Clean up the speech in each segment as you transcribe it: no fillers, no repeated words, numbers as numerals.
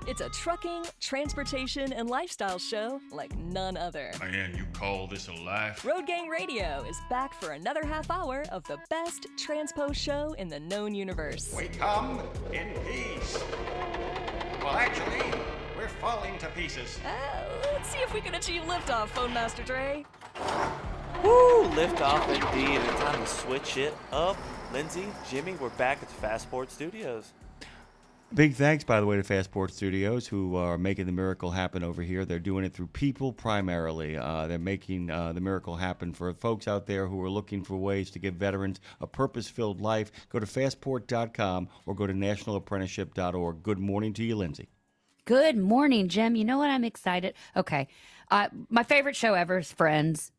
It's a trucking, transportation, and lifestyle show like none other. Man, you call this a life? Road Gang Radio is back for another half hour of the best transpo show in the known universe. We come in peace. Well, actually, we're falling to pieces. Let's see if we can achieve liftoff, Phone Master Dre. Woo! Liftoff indeed, and time to switch it up. Lindsay, Jimmy, we're back at the Fastport Studios. Big thanks, by the way, to Fastport Studios, who are making the miracle happen over here. They're doing it through people primarily. They're making the miracle happen for folks out there who are looking for ways to give veterans a purpose-filled life. Go to fastport.com or go to nationalapprenticeship.org. Good morning to you, Lindsay. Good morning, Jim. You know what? I'm excited. Okay. My favorite show ever is Friends.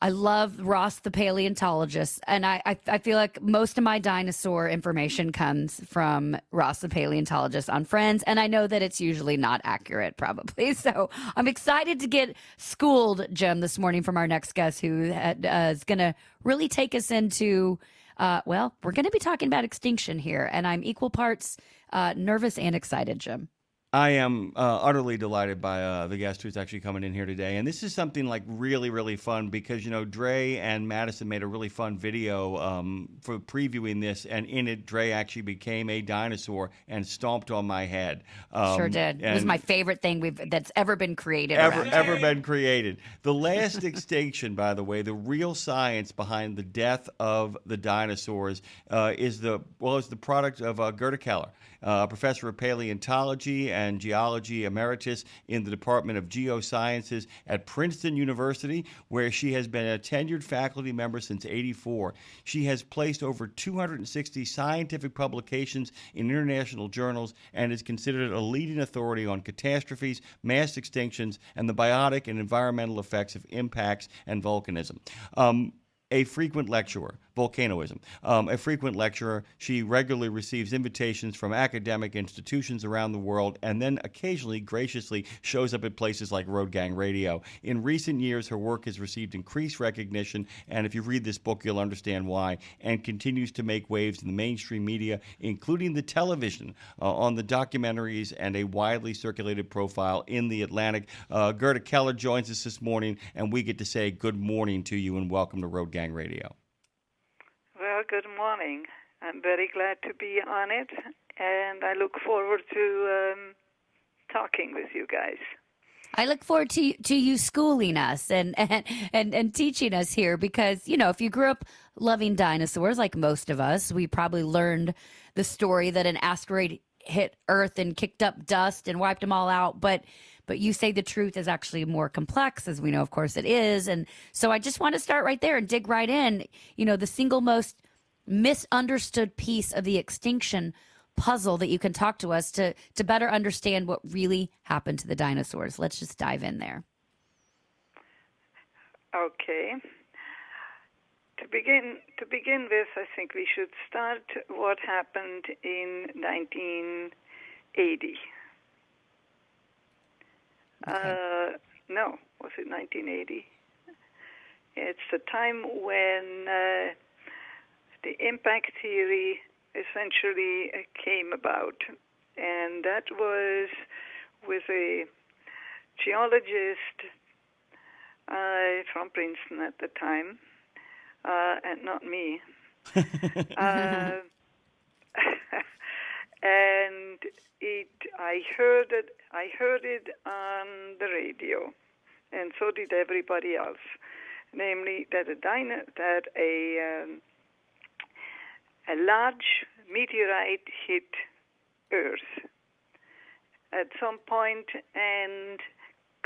I love Ross the paleontologist, and I feel like most of my dinosaur information comes from Ross the paleontologist on Friends, and I know that it's usually not accurate, probably. So I'm excited to get schooled, Jim, this morning from our next guest, who is going to really take us into, we're going to be talking about extinction here, and I'm equal parts nervous and excited, Jim. I am utterly delighted by the guest who's actually coming in here today. And this is something like really, really fun because, you know, Dre and Madison made a really fun video for previewing this. And in it, Dre actually became a dinosaur and stomped on my head. Sure did. It was my favorite thing that's ever been created. Ever been created. The Last Extinction, by the way, the real science behind the death of the dinosaurs is the product of Gerta Keller, professor of paleontology and geology emeritus in the Department of Geosciences at Princeton University, where she has been a tenured faculty member since '84. She has placed over 260 scientific publications in international journals and is considered a leading authority on catastrophes, mass extinctions, and the biotic and environmental effects of impacts and volcanism. A frequent lecturer, volcanism. A frequent lecturer, she regularly receives invitations from academic institutions around the world and then occasionally graciously shows up at places like Road Gang Radio. In recent years, her work has received increased recognition, and if you read this book, you'll understand why, and continues to make waves in the mainstream media, including the television, on the documentaries, and a widely circulated profile in the Atlantic. Gerta Keller joins us this morning, and we get to say good morning to you and welcome to Road Gang Radio. Well, good morning. I'm very glad to be on it, and I look forward to talking with you guys. I look forward to you schooling us and teaching us here because, you know, if you grew up loving dinosaurs like most of us, we probably learned the story that an asteroid hit Earth and kicked up dust and wiped them all out, but you say the truth is actually more complex, as we know, of course, it is. And so I just want to start right there and dig right in. You know, the single most misunderstood piece of the extinction puzzle that you can talk to us to better understand what really happened to the dinosaurs. Let's just dive in there. Okay. To begin with, I think we should start what happened in 1980. Okay. No, was it 1980? It's the time when the impact theory essentially came about, and that was with a geologist from Princeton at the time, and not me. And I heard it on the radio, and so did everybody else. Namely, that a large meteorite hit Earth at some point and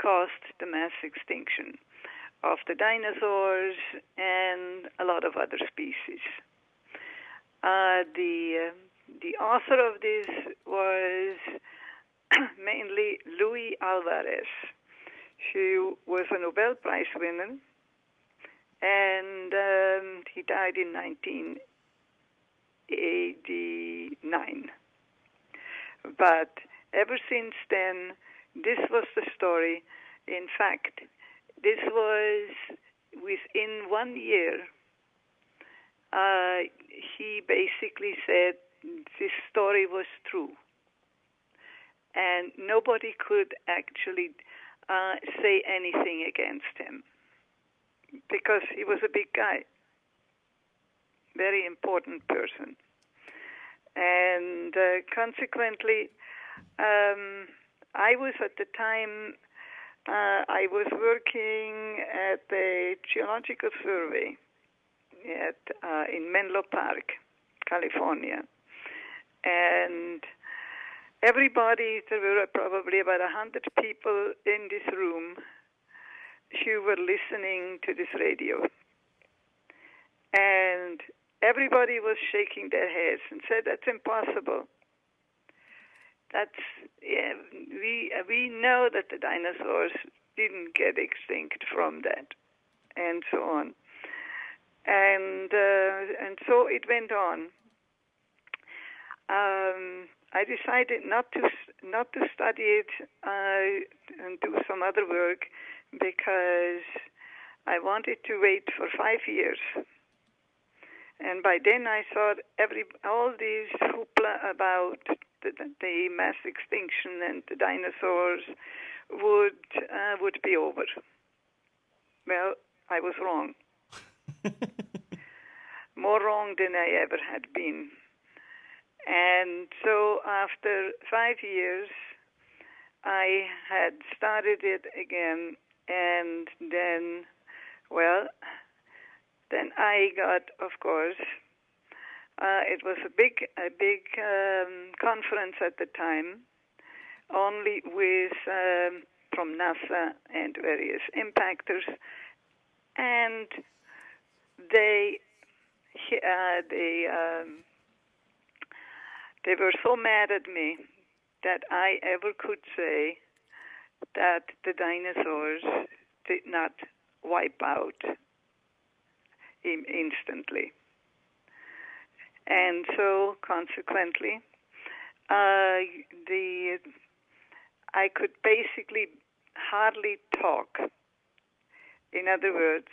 caused the mass extinction of the dinosaurs and a lot of other species. The author of this was mainly Luis Alvarez. She was a Nobel Prize winner, and he died in 1989. But ever since then, this was the story. In fact, this was within 1 year. He basically said this story was true. and nobody could actually say anything against him because he was a big guy, very important person. And consequently, I was at the time, I was working at the Geological Survey in Menlo Park, California. And everybody, there were probably about 100 people in this room who were listening to this radio. And everybody was shaking their heads and said, that's impossible. We know that the dinosaurs didn't get extinct from that, and so on. And so it went on. I decided not to study it and do some other work because I wanted to wait for 5 years. And by then I thought all these hoopla about the mass extinction and the dinosaurs would be over. Well, I was wrong. More wrong than I ever had been. And so after 5 years, I had started it again, and then I got, of course, it was a big conference at the time, only with from NASA and various impactors, and they were so mad at me that I ever could say that the dinosaurs did not wipe out instantly. And so, consequently, I could basically hardly talk. In other words,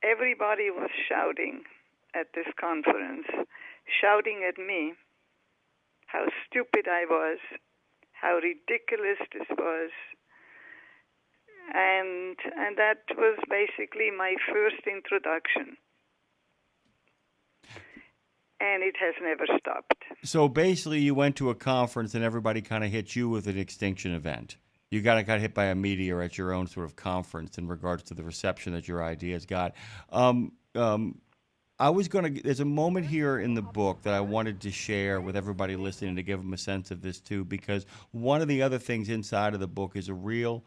everybody was shouting at this conference, shouting at me how stupid I was, how ridiculous this was, and that was basically my first introduction. And it has never stopped. So basically you went to a conference and everybody kind of hit you with an extinction event. You got hit by a meteor at your own sort of conference in regards to the reception that your ideas got. There's a moment here in the book that I wanted to share with everybody listening to give them a sense of this too, because one of the other things inside of the book is a real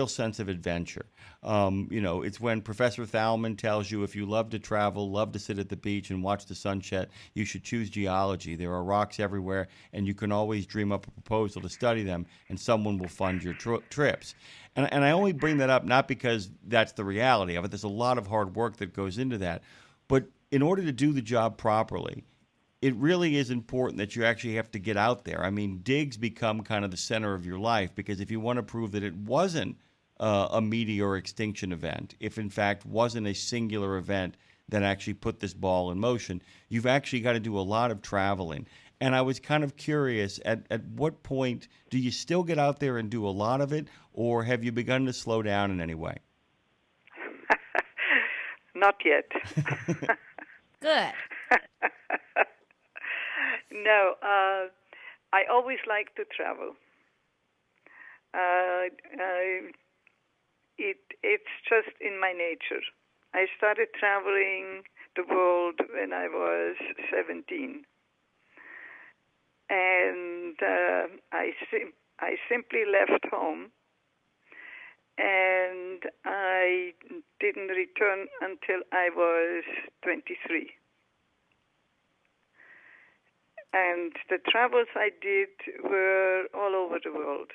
sense of adventure. It's when Professor Thalman tells you if you love to travel, love to sit at the beach and watch the sunset, you should choose geology. There are rocks everywhere, and you can always dream up a proposal to study them, and someone will fund your trips. And I only bring that up not because that's the reality of it. There's a lot of hard work that goes into that. But in order to do the job properly, it really is important that you actually have to get out there. I mean, digs become kind of the center of your life, because if you want to prove that it wasn't a meteor extinction event, if in fact wasn't a singular event that actually put this ball in motion, you've actually got to do a lot of traveling. And I was kind of curious, at what point do you still get out there and do a lot of it, or have you begun to slow down in any way? Not yet. Good. No, I always like to travel. It's just in my nature. I started traveling the world when I was 17. And I simply left home, and I didn't return until I was 23. And the travels I did were all over the world.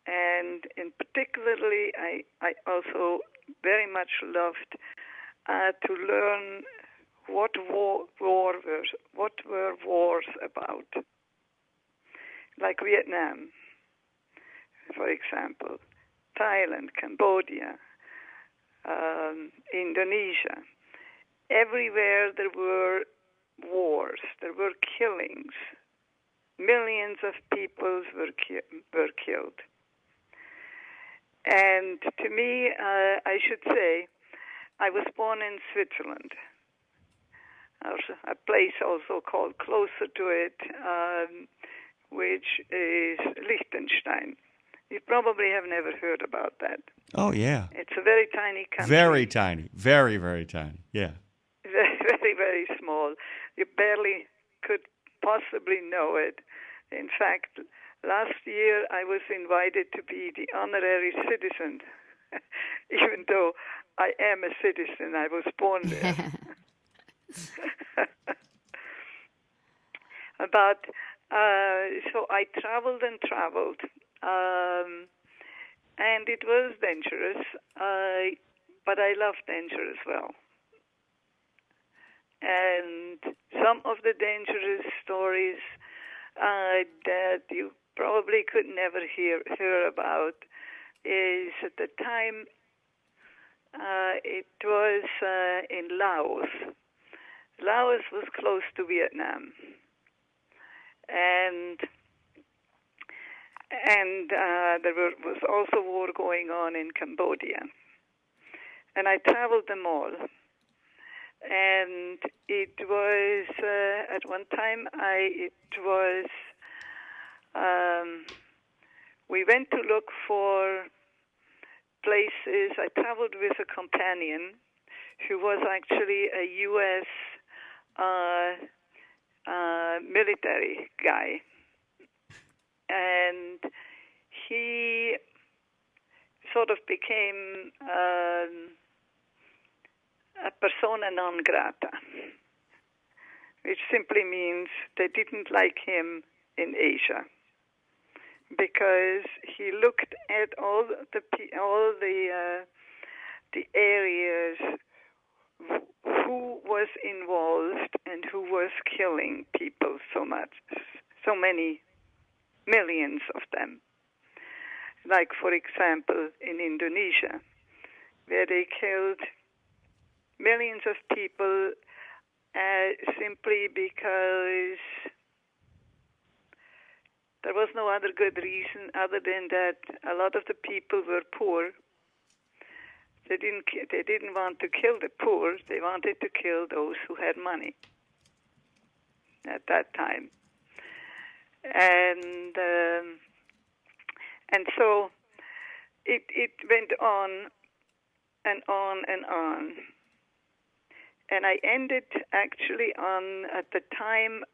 And in particularly, I also very much loved to learn what were wars about. Like Vietnam, for example, Thailand, Cambodia, Indonesia. Everywhere there were wars, there were killings, millions of people were killed. And to me, I should say, I was born in Switzerland, a place also called closer to it, which is Liechtenstein. You probably have never heard about that. Oh, yeah. It's a very tiny country. Very tiny. Very, very tiny. Yeah. Very, very, very small. You barely could possibly know it. In fact, last year I was invited to be the honorary citizen, even though I am a citizen. I was born there. But so I traveled and traveled, and it was dangerous, but I love danger as well. And some of the dangerous stories that you probably could never hear about is at the time it was in Laos. Laos was close to Vietnam, and there was also war going on in Cambodia, and I traveled them all. And it was at one time we went to look for places. I traveled with a companion who was actually a U.S. Military guy, and he sort of became a persona non grata, which simply means they didn't like him in Asia, because he looked at all the areas who was involved and who was killing people so much, so many millions of them. Like, for example, in Indonesia, where they killed millions of people simply because there was no other good reason other than that a lot of the people were poor. They didn't want to kill the poor. They wanted to kill those who had money at that time. And so it went on and on and on. And I ended actually at the time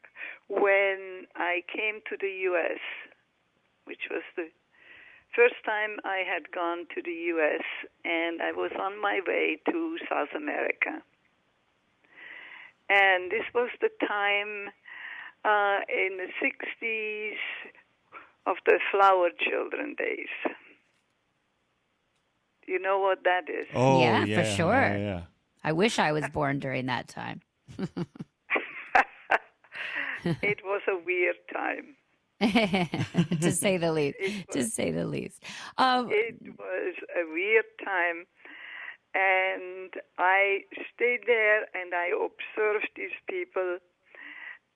when I came to the U.S., which was the first time I had gone to the U.S., and I was on my way to South America. And this was the time in the 60s of the flower children days. You know what that is? Oh, yeah, yeah, for sure. Yeah. I wish I was born during that time. It was a weird time. To say the least. It was a weird time. And I stayed there and I observed these people.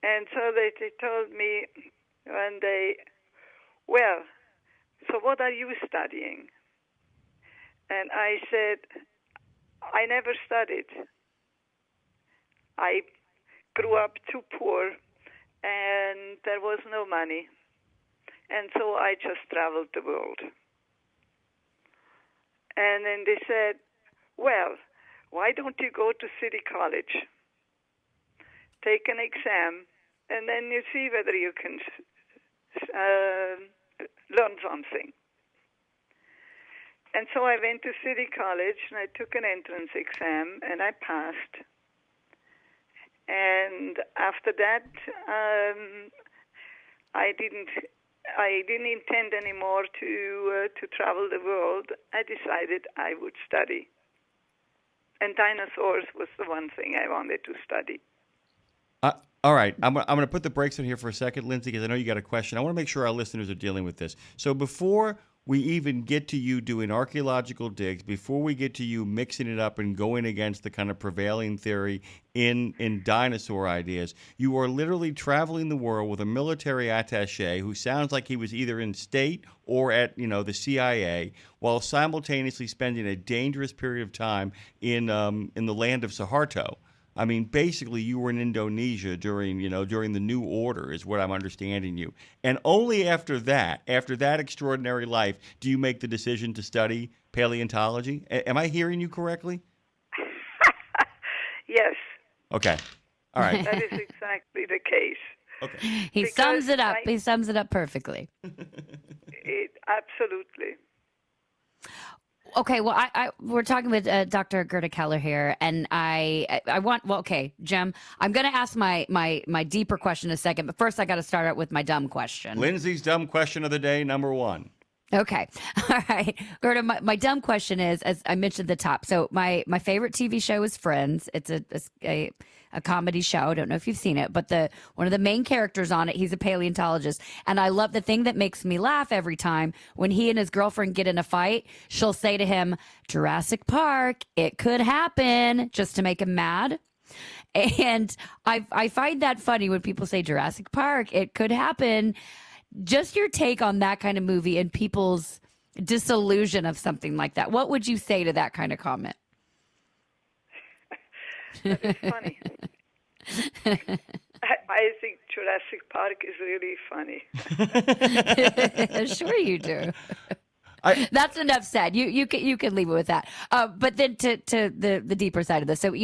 And so they told me one day, well, so what are you studying? And I said, I never studied. I grew up too poor and there was no money. And so I just traveled the world. And then they said, well, why don't you go to City College? Take an exam, and then you see whether you can learn something. And so I went to City College, and I took an entrance exam, and I passed. And after that, I didn't intend anymore to travel the world. I decided I would study. And dinosaurs was the one thing I wanted to study. All right, I'm going to put the brakes on here for a second, Lindsay, because I know you got a question. I want to make sure our listeners are dealing with this. So before we even get to you doing archaeological digs, before we get to you mixing it up and going against the kind of prevailing theory in dinosaur ideas, you are literally traveling the world with a military attaché who sounds like he was either in state or at the CIA, while simultaneously spending a dangerous period of time in the land of Suharto. I mean, basically, you were in Indonesia during the New Order, is what I'm understanding you. And only after that extraordinary life, do you make the decision to study paleontology. Am I hearing you correctly? Yes. Okay. All right. That is exactly the case. Okay. He sums it up. He sums it up perfectly. Absolutely. Okay, well, we're talking with Dr. Gerta Keller here, and I want, well, okay, Jim, I'm going to ask my deeper question in a second, but first I got to start out with my dumb question. Lindsay's dumb question of the day, number one. Okay. All right. Gerta, my dumb question is, as I mentioned at the top, so my favorite TV show is Friends. It's a comedy show. I don't know if you've seen it, but one of the main characters on it, he's a paleontologist. And I love the thing that makes me laugh every time when he and his girlfriend get in a fight, she'll say to him, Jurassic Park, it could happen, just to make him mad. And I find that funny when people say Jurassic Park, it could happen. Just your take on that kind of movie and people's disillusion of something like that. What would you say to that kind of comment? That is funny. I think Jurassic Park is really funny. Sure you do. That's enough said. You can leave it with that. But then to the deeper side of this. So,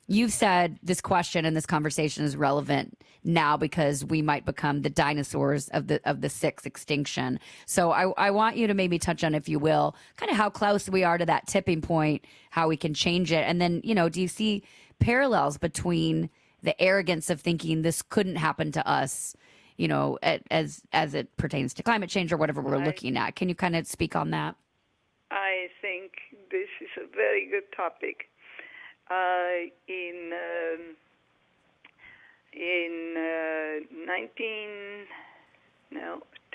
you've said this question and this conversation is relevant now because we might become the dinosaurs of the sixth extinction. So I want you to maybe touch on, if you will, kind of how close we are to that tipping point, how we can change it. And then, do you see parallels between the arrogance of thinking this couldn't happen to us, as it pertains to climate change or whatever we're looking at? Can you kind of speak on that? I think this is a very good topic. In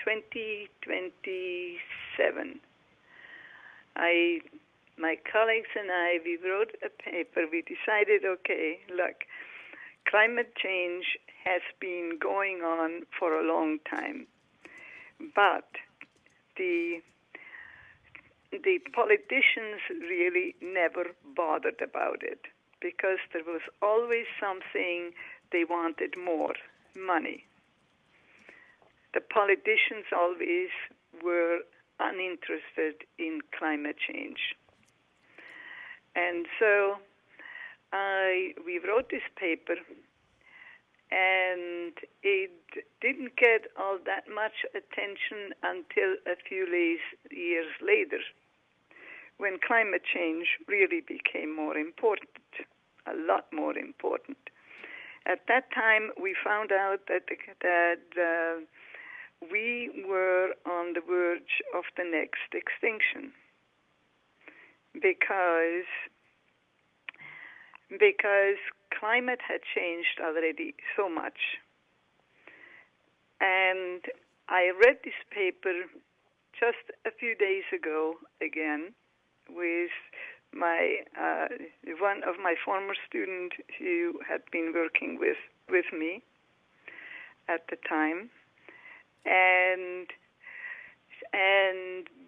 2027, my colleagues and I, we wrote a paper. We decided, okay, look, climate change has been going on for a long time, but the politicians really never bothered about it because there was always something they wanted more, money. The politicians always were uninterested in climate change. And so we wrote this paper, and it didn't get all that much attention until a few years later, when climate change really became more important, a lot more important. At that time, we found out that we were on the verge of the next extinction because climate had changed already so much. And I read this paper just a few days ago again with one of my former students who had been working with me at the time. And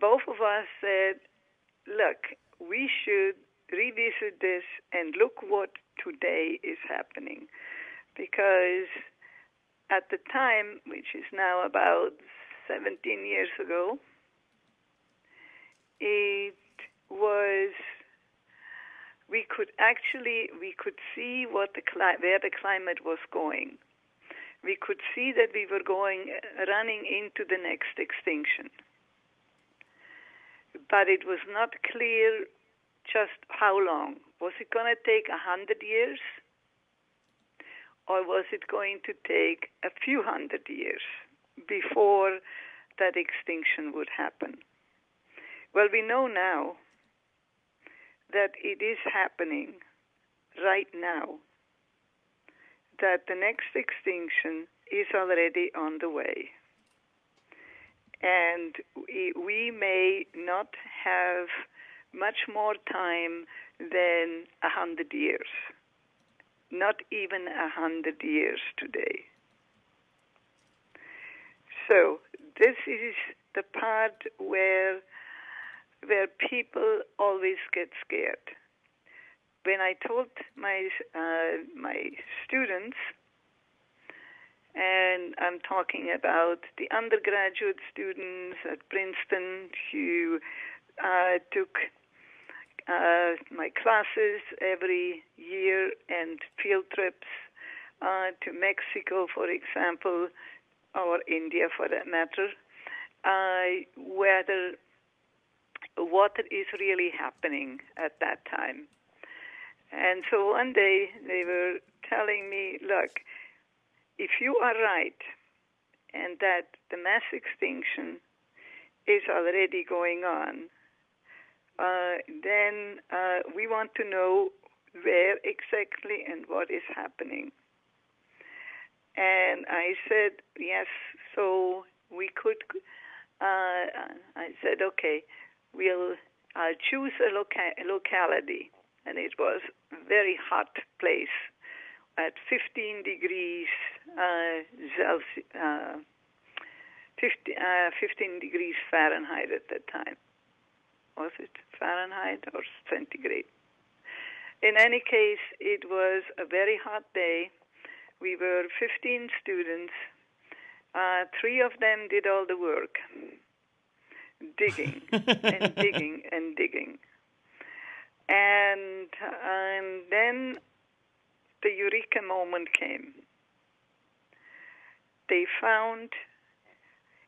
both of us said, look, we should revisit this and look what today is happening. Because at the time, which is now about 17 years ago, it was, we could see where the climate was going. We could see that we were running into the next extinction. But it was not clear just how long. Was it going to take 100 years? Or was it going to take a few hundred years before that extinction would happen? Well, we know now that it is happening right now, that the next extinction is already on the way. and we may not have much more time than 100 years. Not even 100 years today. So this is the part where people always get scared. When I told my students, and I'm talking about the undergraduate students at Princeton who took my classes every year and field trips to Mexico, for example, or India for that matter, what is really happening at that time. And so one day they were telling me, look, if you are right and that the mass extinction is already going on, then we want to know where exactly and what is happening. And I said, yes, so we could, I said, okay, we'll choose a locality. And it was a very hot place at 15 degrees Celsius, 15 degrees Fahrenheit at that time. Was it Fahrenheit or centigrade? In any case, it was a very hot day. We were 15 students. 3 of them did all the work, digging and digging and digging. And then the eureka moment came. They found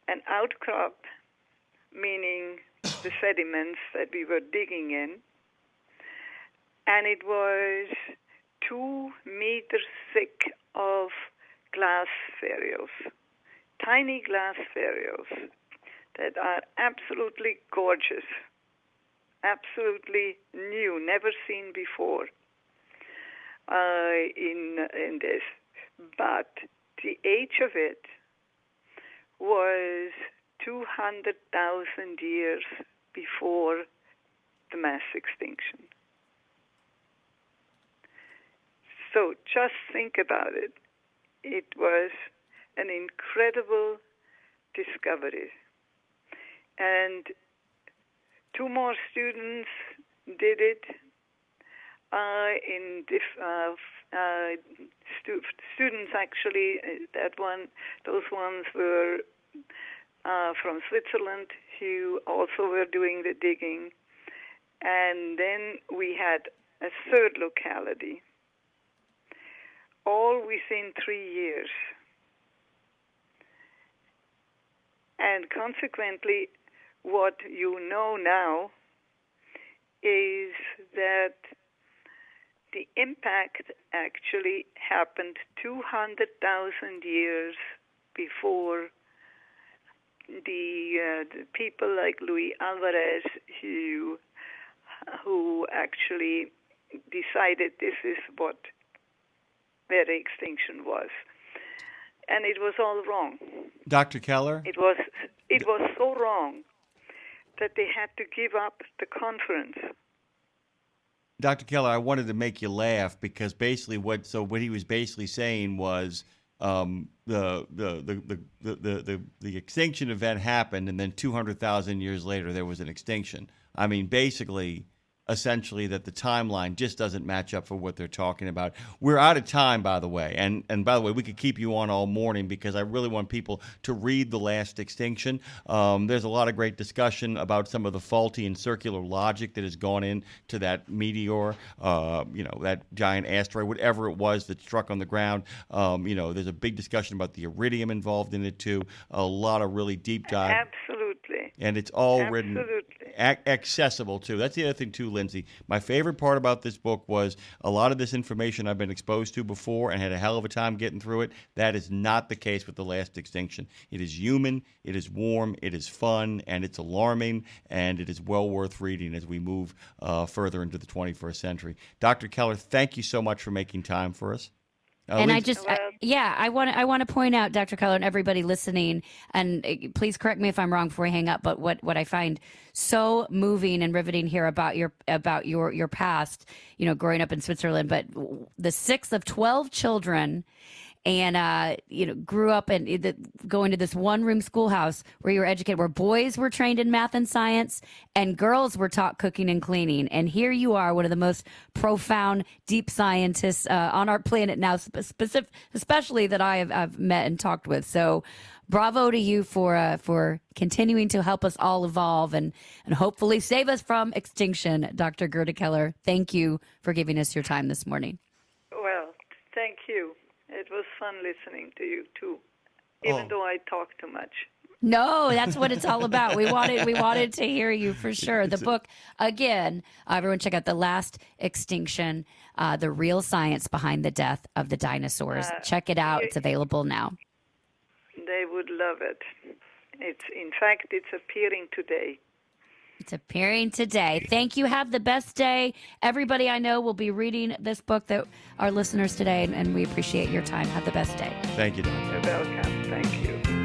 an outcrop, meaning the sediments that we were digging in, and it was 2 meters thick of glass spherules, tiny glass spherules that are absolutely gorgeous, absolutely new, never seen before in this. But the age of it was 200,000 years before the mass extinction. So just think about it. It was an incredible discovery. And 2 more students did it. Students actually, those ones were from Switzerland who also were doing the digging. And then we had a 3rd locality, all within 3 years. And consequently, what you know now is that the impact actually happened 200,000 years before the people like Luis Alvarez who actually decided this is what their extinction was. And it was all wrong. Dr. Keller? It was so wrong that they had to give up the conference. Dr. Keller, I wanted to make you laugh because basically what he was basically saying was the extinction event happened, and then 200,000 years later there was an extinction. I mean, basically, essentially, that the timeline just doesn't match up for what they're talking about. We're out of time, by the way, and by the way, we could keep you on all morning because I really want people to read The Last Extinction. There's a lot of great discussion about some of the faulty and circular logic that has gone into that meteor, that giant asteroid, whatever it was that struck on the ground. There's a big discussion about the iridium involved in it too. A lot of really deep dive. Absolutely. And it's all written Absolutely. Accessible too. That's the other thing too, Lindsay. My favorite part about this book was a lot of this information I've been exposed to before and had a hell of a time getting through it. That is not the case with The Last Extinction. It is human, it is warm, it is fun, and it's alarming, and it is well worth reading as we move further into the 21st century. Dr. Keller, thank you so much for making time for us. And Lindsay- I want to point out, Dr. Keller, and everybody listening, and please correct me if I'm wrong before I hang up. But what I find so moving and riveting here about your past, growing up in Switzerland, but the 6th of 12 children. And, grew up going to this one-room schoolhouse where you were educated, where boys were trained in math and science and girls were taught cooking and cleaning. And here you are, one of the most profound, deep scientists on our planet now, especially that I've met and talked with. So bravo to you for continuing to help us all evolve and hopefully save us from extinction. Dr. Gerta Keller, thank you for giving us your time this morning. Well, thank you. It was fun listening to you too, even though I talk too much. No, that's what it's all about. We wanted to hear you for sure. The book, again, everyone check out The Last Extinction, the real science behind the death of the dinosaurs. Check it out. It's available now. They would love it. In fact, it's appearing today. It's appearing today. Thank you. Have the best day. Everybody I know will be reading this book, that our listeners today, and we appreciate your time. Have the best day. Thank you, Doctor. You're welcome. Thank you.